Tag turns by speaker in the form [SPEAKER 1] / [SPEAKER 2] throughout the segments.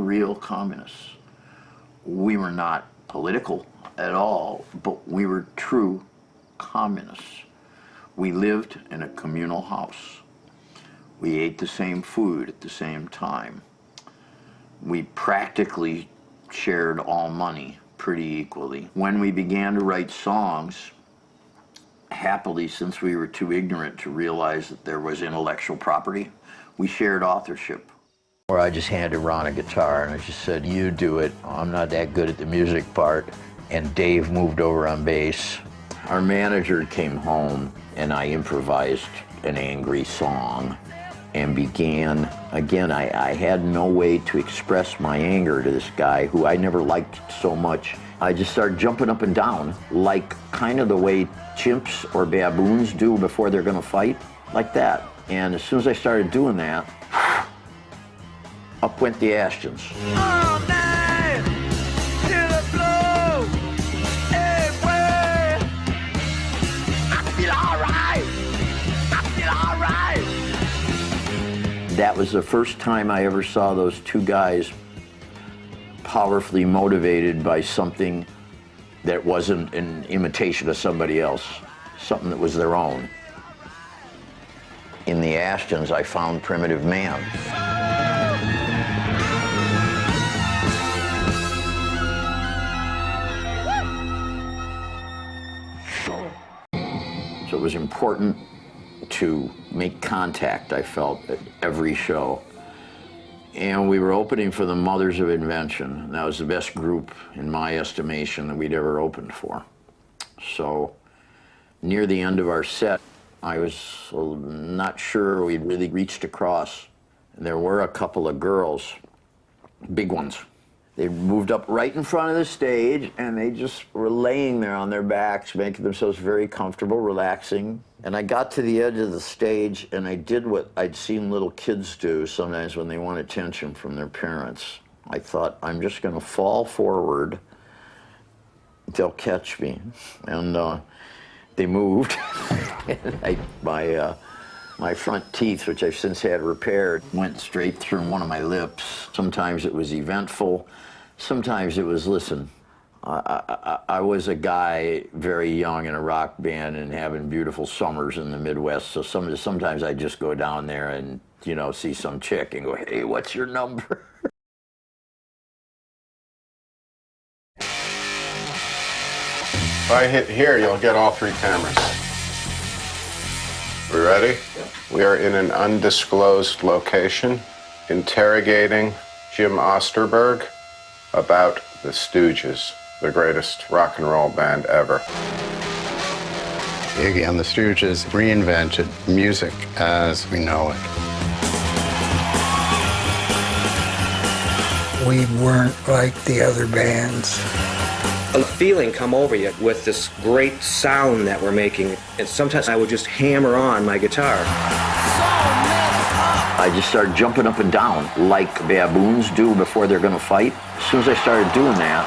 [SPEAKER 1] real communists. We were not political at all, but we were true communists. We lived in a communal house. We ate the same food at the same time. We practically shared all money pretty equally. When we began to write songs, happily, since we were too ignorant to realize that there was intellectual property, we shared authorship. Or I just handed Ron a guitar and I just said, you do it. I'm not that good at the music part. And Dave moved over on bass. Our manager came home and I improvised an angry song and began, again, I had no way to express my anger to this guy who I never liked so much. I just started jumping up and down, like kind of the way chimps or baboons do before they're gonna fight, like that. And as soon as I started doing that, up went the Ashetons.
[SPEAKER 2] All night, till the blow, everywhere. I feel alright, I feel alright.
[SPEAKER 1] That was the first time I ever saw those two guys powerfully motivated by something that wasn't an imitation of somebody else, something that was their own. In the Ashetons, I found Primitive Man. So it was important to make contact, I felt, at every show. And we were opening for the Mothers of Invention. That was the best group, in my estimation, that we'd ever opened for. So near the end of our set, I was not sure we'd really reached across. There were a couple of girls, big ones. They moved up right in front of the stage and they just were laying there on their backs, making themselves very comfortable, relaxing. And I got to the edge of the stage and I did what I'd seen little kids do sometimes when they want attention from their parents. I thought, I'm just gonna fall forward, they'll catch me. And they moved. And my front teeth, which I've since had repaired, went straight through one of my lips. Sometimes it was eventful. Sometimes it was, listen, I was a guy very young in a rock band and having beautiful summers in the Midwest, so sometimes I'd just go down there and, you know, see some chick and go, hey, what's your number?
[SPEAKER 3] If I hit here, you'll get all three cameras. We ready? Yeah. We are in an undisclosed location, interrogating Jim Osterberg about the Stooges, the greatest rock and roll band ever.
[SPEAKER 4] Iggy and the Stooges reinvented music as we know it.
[SPEAKER 5] We weren't like the other bands.
[SPEAKER 6] A feeling come over you with this great sound that we're making, and sometimes I would just hammer on my guitar.
[SPEAKER 1] I just started jumping up and down like baboons do before they're gonna fight. As soon as I started doing that,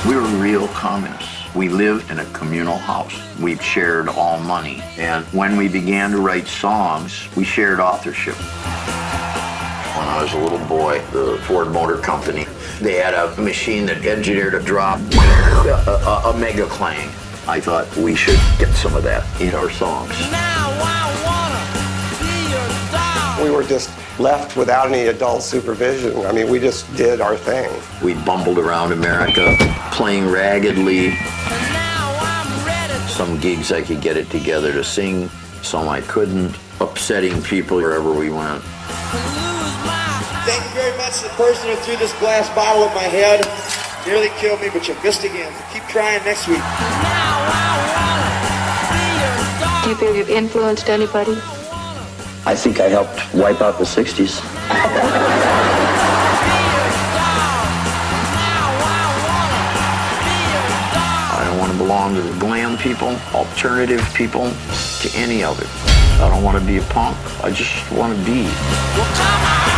[SPEAKER 1] we were real communists. We lived in a communal house. We shared all money. And when we began to write songs, we shared authorship. When I was a little boy, the Ford Motor Company, they had a machine that engineered a drop, a mega clang. I thought we should get some of that in our songs.
[SPEAKER 2] Now I wanna be your dog.
[SPEAKER 7] We were just left without any adult supervision. I mean, we just did our thing.
[SPEAKER 1] We bumbled around America, playing raggedly.
[SPEAKER 2] And now I'm ready.
[SPEAKER 1] Some gigs I could get it together to sing, some I couldn't. Upsetting people wherever we went.
[SPEAKER 8] Thank you very much to the person who threw this glass bottle at my head. Nearly killed me, but you missed again. So keep trying next week.
[SPEAKER 9] Do you feel you've influenced anybody?
[SPEAKER 1] I think I helped wipe out the 60s. I don't want to belong to the glam people, alternative people, to any of it. I don't want to be a punk. I just want to be.
[SPEAKER 2] Well, come on.